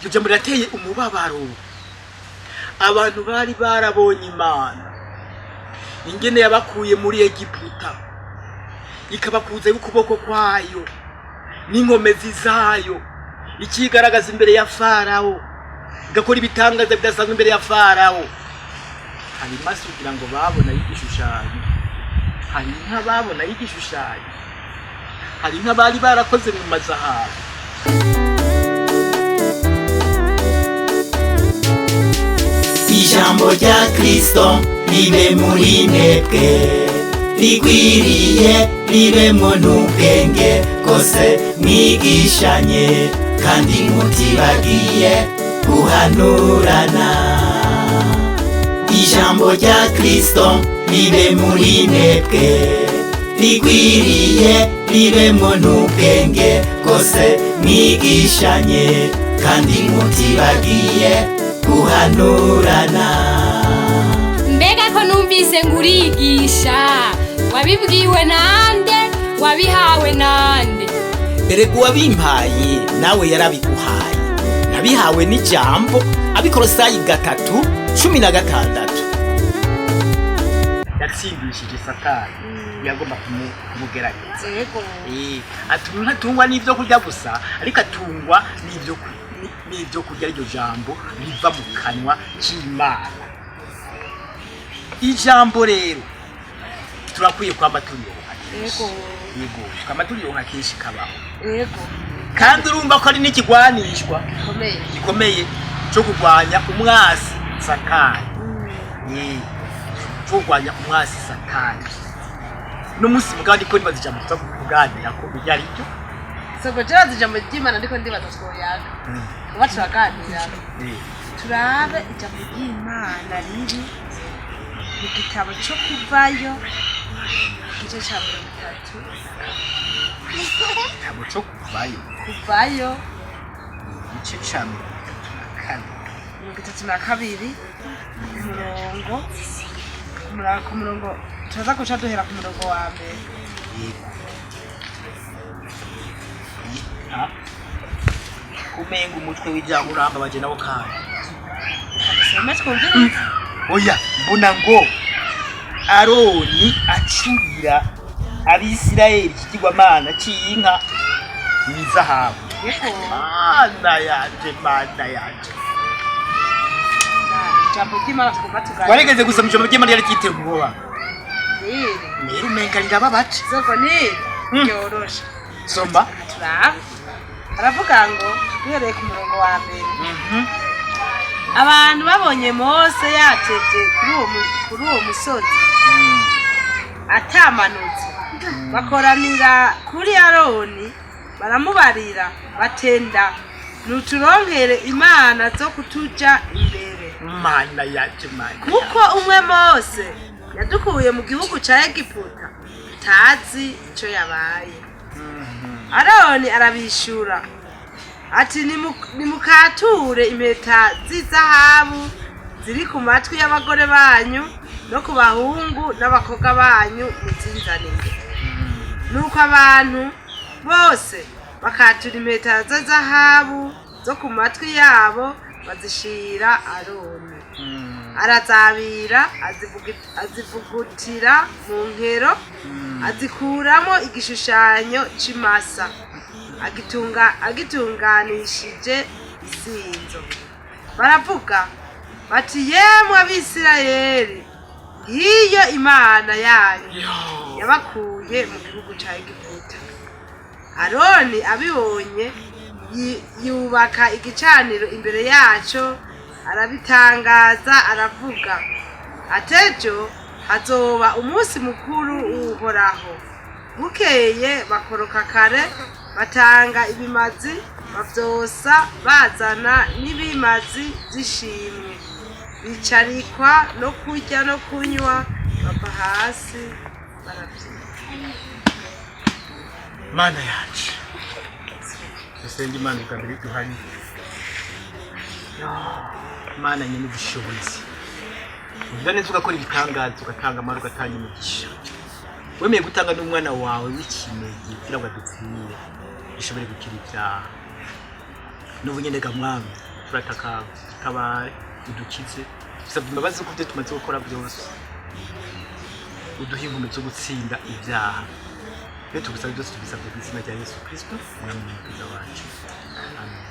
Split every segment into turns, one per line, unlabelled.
iryo jambo rirateye umubabaro. Abantu bari barabonye Imana ingene yabakuye muri Egiputa ikabakuza y'ukuboko kwayo n'inkomezi zayo, ikigaragaza imbere ya Farawo, igakora ibitangaza bidasanzwe imbere ya Farawo. Hari maso kugira ngo babona y'igishushanyo, hari nk'ababona y'igishushanyo, hari nk'abari barakoze mu mazahabu.
Ijambo rya Kristo ribe muri mwebwe, rigwiriye ribemwo n'ubwenge bwose, mwigishanye kandi mutibagiye guhanurana. Ijambo rya Kristo ribe muri mwebwe, rigwiriye ribemwo n'ubwenge bwose, mwigishanye kandi mutibagiye guhanurana.
Mbega ko numvise ngurigisha, wabibwiwe nande, wabihawe nande?
Erega uwabimpaye nawe yarabiguhaye, nabihawe n'ijambo. Abikolosayi 3:16.
Yatsindishije Satani, yagomba kumugerageza. Atungwa n'ivyo kurya gusa, ariko atungwa n'ivyo kurya. Iryo jambo riva mu kanwa c'Imana. Ijambo rero turakwiye kwamba turironka. Yego, kwamba turironka kenshi kabaho. Kandi urumva ko ari n'ikigwanishwa gikomeye cyo kurwanya umwasi Satani. Cyo kurwanya umwasi Satani. No musi mugandi ko nibaza ijambo tuza kuganira ko bijya ryo.
Soko jara zijambo ry'Imana ndiko ndibaza twoyaga. Kuba turaganira. Turabe ijambo ry'Imana riri mu gitabo cyo Kuvayo igice cya 3.
Igitabo cyo Kuvayo igice cya
32 umurongo turaza guca duhera ku murongo wa mbere.
Kumenga umutwe w'ijambo uramba baje nabo kandi. Oya, mbona ngo Aroni acubira Abisirayeli ikigwamana cy'inka n'izahabu. Mana yanje.
Jambo ry'Imana tugomba tuganira.
Waregeze gusoma ijambo ry'Imana yari kiteguwa. Rero umenga ndababaca.
Soko ni yorosha.
Somba.
Turabe. Aravuga ngo duhereye ku murongo wa mbere. Abantu babonye Mose yateje kuri uwo musozi atamanutse, bakoranira kuri Aroni baramubarira batenda, nuturonkere imana zo kutuja imbere.
Mana yaje mana.
Kuko umwe Mose yadukuye mu gihugu ca Egiputa tazi ico yabaye. Aroni arabishura ati nimukature impeta z'izahabu ziri ku matwi y'abagore banyu no ku bahungu n'abakobwa banyu muzinzanire. Nuko abantu bose bakatura impeta z'izahabu zo ku matwi yabo bazishira Aroni. Arazabira azivugutira mu nkero, azikuramo igishushanyo c'imasa, agitunganishije isinzo. Baravuga bati yemwe Abisirayeli, ngiyo Imana yanyu yabakuye mu gihugu ca Egiputa. Aroni abibonye yubaka igicaniro imbere yaco, arabitangaza aravuga atejo hazoba umunsi mukuru w'Uhoraho. Bukeye bakoroka kare batanga ibimazi bavyosa, bazana n'ibimazi z'ishimwe, bicarikwa no kurya no kunywa, bava hasi baravyina.
Mana yaje. Sengi Imana kabiri duhanye. Mana nyine ubushobozi. Uvuga neza ugakora ibitangaza, ugatanga amara, ugatanga imigisha. Wemeye gutanga n'umwana wawe w'ikinege kugira ngo adupfire, ishobore gukira ibyaha. N'ubunyene ga mwami turataka tabare udukize bisabye imbabazi ko byo tumaze gukora byose uduhe inkomezi zo gutsinda ibyaha iyo tugusaba byose tubisabye mu izina rya Yesu Kristo umwami n'umukiza wacu amen.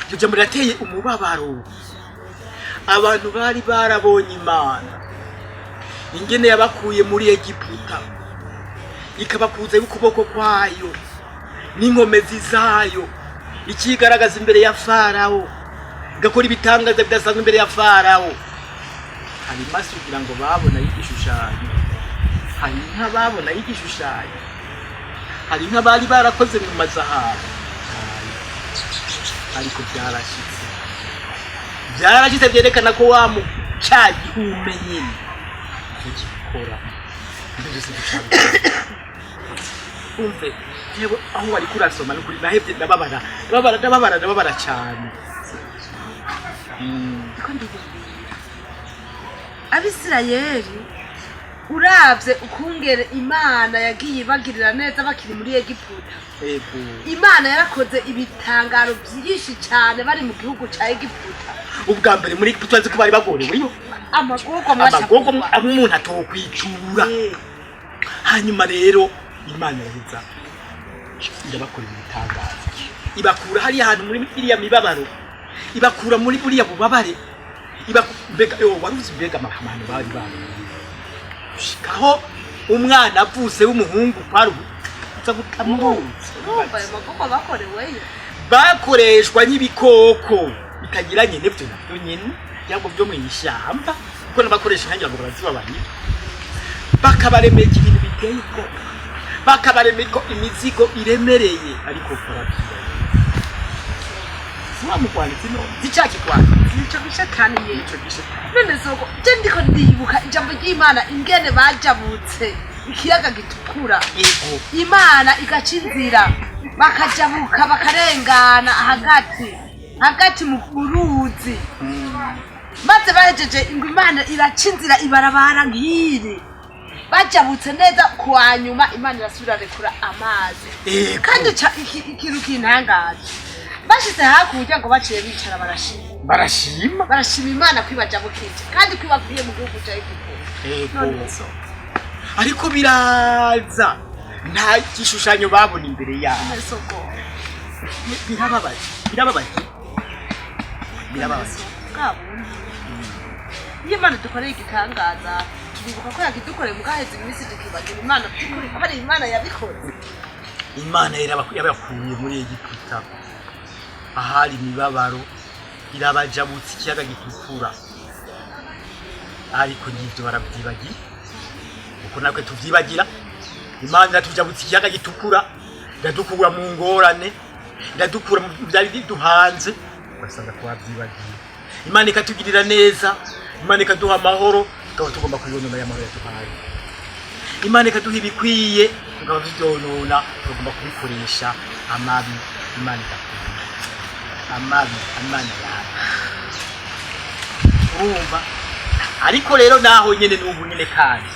Iryo jambo rirateye umubabaro. Abantu bari barabonye Imana ingene yabakuye muri Egiputa ikabakuza y'ukuboko kwayo n'inkomezi zayo ikigaragaza imbere ya Farawo igakora ibitangaza bidasanzwe imbere ya Farawo. Hari maso kugira ngo babona y'igishushanyo, hari nk'ababona y'igishushanyo, hari nk'abari barakoze mu mazahabu, ariko byarashitse byerekana ko wa mu cyagihume nyine ukikora ibyo byose bicabye. Umve yewe aho wari kurasoma n'ukuri nahebye ndababara cyane.
Abisirayeli uravye ukungere Imana yagiye bagirira neza bakiri muri Egiputa. Imana yarakoze ibitangaro byinshi cyane bari mu gihugu ca Egiputa.
Ubwa mbere muri Egiputa azi ko bari bagorewe yo
amagogo
umuntu atokwitura. Hanyuma rero Imana yaheza irabakora ibitangaza, ibakura hari ahantu muri iriya mibabaro, ibakura muri buriya bubabare, mbega waruzi mbega amahano bari shikaho umwana avuse w'umuhungu kwari uza gutamuhutse. Bakoreshwa n'ibikoko bitagiranye n'ibyo nabyo nyine cyangwa byo mu ishyamba kuko nabakoresha nkangira ngo barazibabarira, bakabaremeka ibintu biteye ubwoba, bakabaremeka imizigo iremereye, ariko korabyiye mukwanitse no zicyaki kwanitse
nico gishakani yeco none soko je ndiko ndibuka ijambo ry'Imana ingene bajabutse ikiyaga gitukura. Imana igacinzira bakajabuka bakarengana hagati mu ruzi, maze bahejeje ngo Imana iracinzira ibarabara nk'iri, bajabutse neza kwa nyuma Imana irasubira rekura amazi. Kandi ikintu kintangaje bashize hakurya ngo baciye bicara barashima Imana kwibajabukije kandi kwibakuye mu gihugu cya Egiputa. Ariko biraza nta gishushanyo babona imbere yabo. Birababaje iyo Imana dukoreye igitangaza turibuka ko yakidukoreye mu gahezi iminsi tukibagira Imana by'ukuri ko ari Imana yabikoze. Imana yabakuye muri Egiputa ahari imibabaro, irabajabutse ikiyaga gitukura, ariko n'ibyo barabyibagira uko natwe tuvyibagira. Imana iratujabutse ikiyaga gitukura, iradukura mu ngorane, iradukura mu byari biduhanze, ugasanga twabyibagiye. Imana ikatugirira neza, Imana ikaduha amahoro, tukaba tugomba kwibonera y'amahoro yatuhaye. Imana ikaduha ibikwiye, tukaba tubyonona, tugomba kubikoresha amabi. Imana ikakubwira amabi yawe urumva. Ariko rero naho nyene n'ubu nyene kandi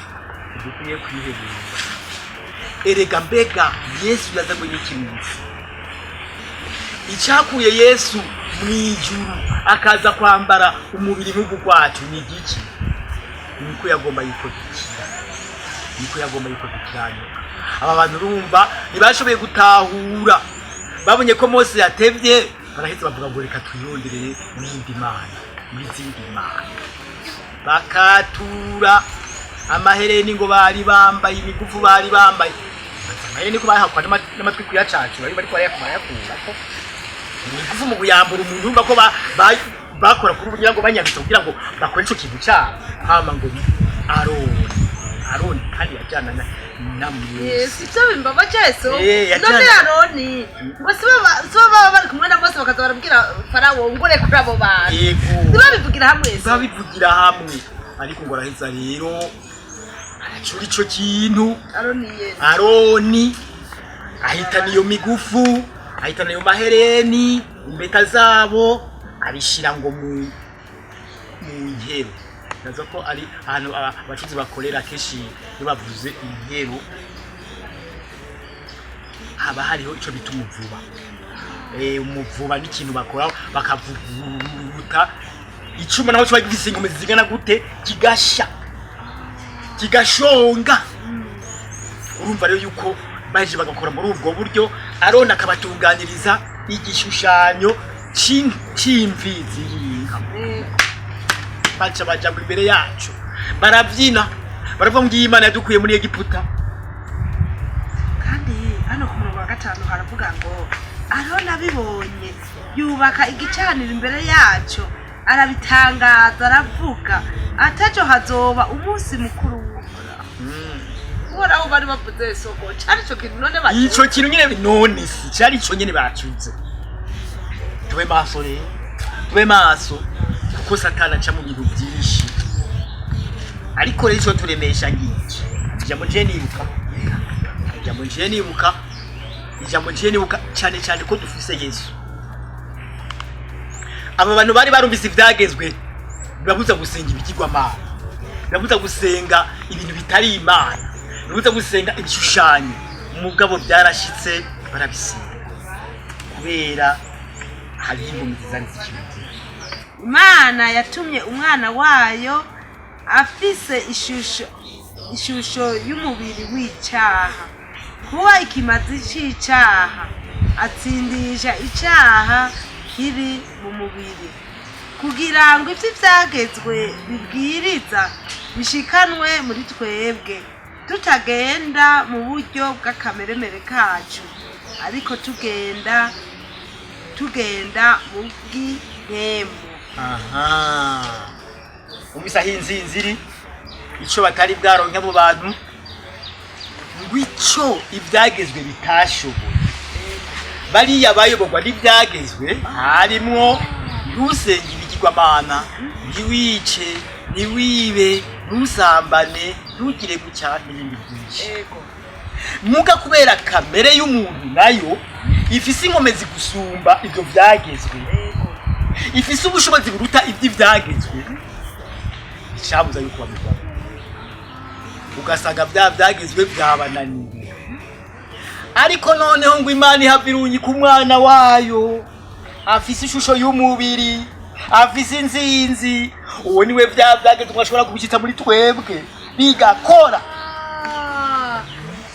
dukwiye kwihebura. Erega mbega Yesu yazanywe n'ikimuzi, icyakuye Yesu mwijuru akaza kwambara umubiri nk'ugu kwacu ni igiki? Niko yagomba yikodukirana. Aba bantu urumva ntibashoboye gutahura, babonye ko Mose yatevye, baraheze bavuga ngo reka twiyonderere n'indi Mana, n'izindi Mana, bakatura amahereni ngo bari bambaye, imigufu bari bambaye, amahereni ko bahakwa n'amatwi kuyacacu bari barayakura ko imigufu mu kuyambura umuntu urumva ko bakora kuri ubugira ngo banyabitse kugira ngo bakore ico kintu cyabo. Hama ngo Aroni kandi yajyana namwe sivyo bimbaba Yesu none Aroni ngo siba bari kumwe na Mose bakaza barabwira Farawo ngore kuri abo bantu, babivugira hamwe ariko ngo araheza rero aracura ico kintu. Aroni ahitana iyo migufu, ahitana iyo mahereni, imbeta zabo abishira ngo mu nkero. Nazo ko ari ahantu abacuzi bakorera keshi iyo bavuze inkero haba hariho ico bita umuvuba.
umuvuba n'ikintu bakora bakavuguta icuma naho cyo gifise ingome zigana gute kigashonga urumva rero yuko baje bagakora muri ubwo buryo Aroni akabatunganiriza igishushanyo c'imfizi y'inka baca imbere yacu baravyina baravuga ngo Imana yadukuye muri Egiputa
kandi hano ku murongo wa 5 haravuga ngo Aroni abibonye yubaka igicaniro imbere yacu arabitangaza aravuga ataco hazoba umunsi mukuru Ora bari bavuze soko cyari cyo kintu none bacu
ico kintu nyene none si cyari cyo nyene bacuze tube maso kuko Satana aca mu bintu byinshi ariko rero ico turemesha ngiki ijambo je nibuka cyane ko dufise Yesu aba bantu bari barumvise ivyagezwe babuza gusenga ibigirwamana babuza gusenga ibintu bitari Imana babuza gusenga ibishushanyo umugabo byarashitse barabisenga kubera hari ingoma zizari zikimutse
Imana yatumye umwana wayo afise ishusho y'umubiri w'icyaha kuba ikimazi c'icyaha atsindisha icyaha kiri mu mubiri kugira ngo ivyo vyagezwe bibwiriza bishikanwe muri twebwe tutagenda mu buryo bw'akameremere kacu ariko tugenda mu bw'ihembo
umisa hinzinziri ico batari bwaronke abo bantu ngwico ivyagezwe bitashoboye bariya bayoborwa n'ivyagezwe harimwo ntusenge ibigirwamana ntiwice ntiwibe ntusambane ntugire gucyaha n'ibindi byinshi muga kubera kamere y'umuntu nayo ifise inkomezi gusumba ivyo vyagezwe ifise ubushobozi buruta ivy'ivyagezwe icabuza yuko babikora ugasanga vyagezwe vyabananiye ariko noneho ngo Imana ihavirunyi ku mwana wayo afise ishusho y'umubiri afise inzinzi uwo niwe vyagezwe twashobora kubishitsa muri twebwe bigakora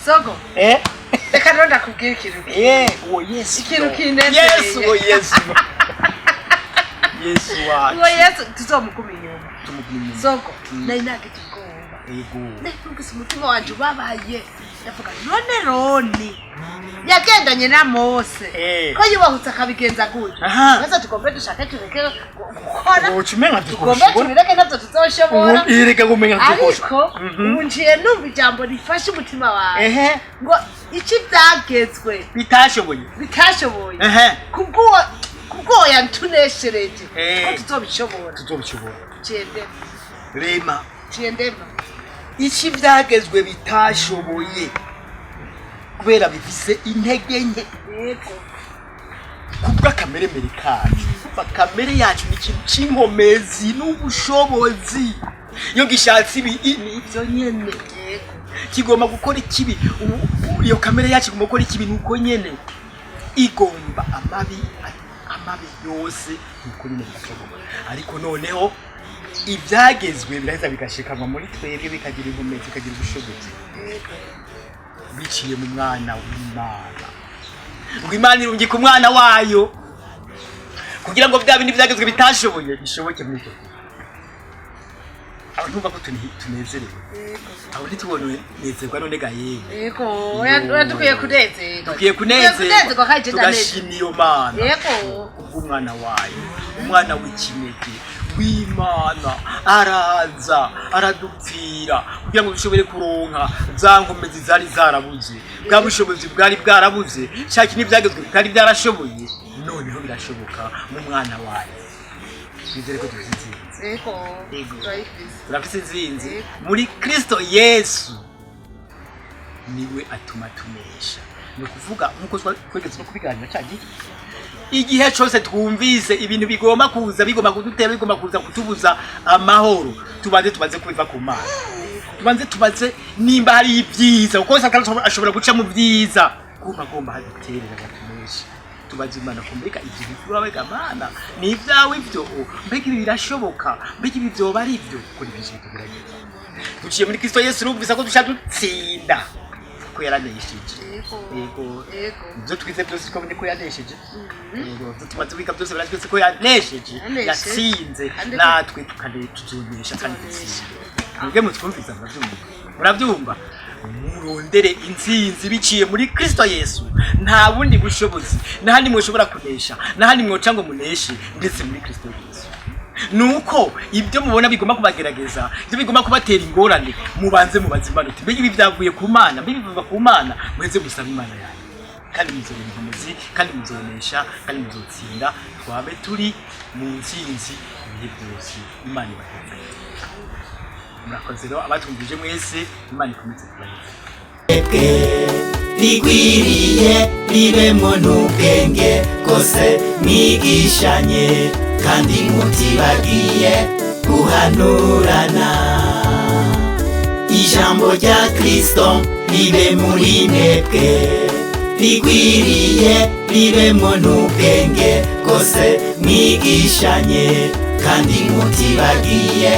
sogo reka rero ndakubwira ikintu
uwo Yesu
ikintu kinezeye
uwo Yesu wacu
uwo Yesu tuzomukuma inyuma sogo nari nagite ubwoba nefungise umutima wanje ubabaye yavuga none Roni yagendanye na Mose ko yubahutse akabigenza gutya maze tugombe dushake tureke gukora tugombe tubireke navyo tuzoshobora
ireke kumenya
ariko unjiye numva ijambo rifashe umutima wawe ngo iki byagezwe bitashoboye kubwo yantuneshereje ko tutobishobora ciendema
iki byagezwe bitashoboye kubera bifise intege nke kubwa kameremere kacu kamere yacu ni ikintu c'inkomezi n'ubushobozi iyo gishatse ivyo nyene kigomba gukora ikibi iyo kamere yacu igomba gukora ikibi nuko nyene igomba amabi yose nuko nyene bikashoboka ariko noneho ibyagezwe biraheza bigashikanwa muri twebwe bikagira inkomezi bikagira ubushobozi biciye mu mwana w'Imana ngo Imana irungi ku mwana wayo kugira ngo bya bindi byagezwe bitashoboye bishoboke muri cyo abantu bako tunezerewe abo ntitubone nezerwa none gaye
dukwiye kunezerwa
kandi tugashima iyo Mana umwana wayo umwana w'ikinege w'Imana araza aradupfira kugira ngo dushobore kuronka za nkomezi zari zarabuze bwa bushobozi bwari bwarabuze cyaki n'ibyagezwe bitari byarashoboye noneho birashoboka mu mwana wayo bizere ko tuzinze turafise inzinzi muri Kristo Yesu niwe atuma tunesha no kuvuga nkuko twegeze no kubiganira cyagi igihe cyose twumvise ibintu bigomba kuza bigomba kudutera bigomba kuza kutubuza amahoro tubanze kubiva ku Mana tubanze nimba hari ibyiza kuko Satani ashobora guca mu byiza kuko agomba haduterera gatunesha tubaza Imana ko mbega ibyo bikurabega Mana ni ibyawe ibyo mbega ibi birashoboka mbega ibi byoba ari ibyo kuri byinshi tugerageza duciye muri Kristo Yesu urumvisa ko dushaka dutsinda ko yaranesheje yego ibyo twize byose ko ko yanesheje yego tutuma tubika byose barabyose ko yanesheje yatsinze natwe tukanetuzunisha kandi dutsinda mwebwe mutwumviza murabyumva murondere intsinzi biciye muri Kristo Yesu nta bundi bushobozi nahandi mwoshobora kunesha nahandi mwoca ngo muneshe ndetse muri Kristo Yesu nuko ibyo mubona bigomba kubagerageza ibyo bigomba kubatera ingorane mubanze mubaze Imana uti mbega ibi byavuye ku Mana mbega biva ku Mana muheze gusaba Imana yawe kandi muzoronka umuzi kandi muzonesha kandi muzotsinda twabe turi mu ntsinzi ibihe byose Imana ibahe murakoze rero abatumvije mwese Imana ikomeze kubahiza
rigwiriye ribemwo n'ubwenge kose mwigishanye kandi mutibagiye guhanurana ijambo rya Kristo ribe muri mwebwe rigwiriye ribemwo n'ubwenge kose mwigishanye kandi mutibagiye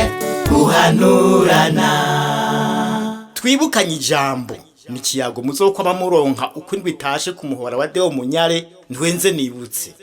guhanurana twibukanye ijambo ni kiyago muzokwaba muronka uko indwi itashe ku muhora wa Deo Munyare ntwenze nibutse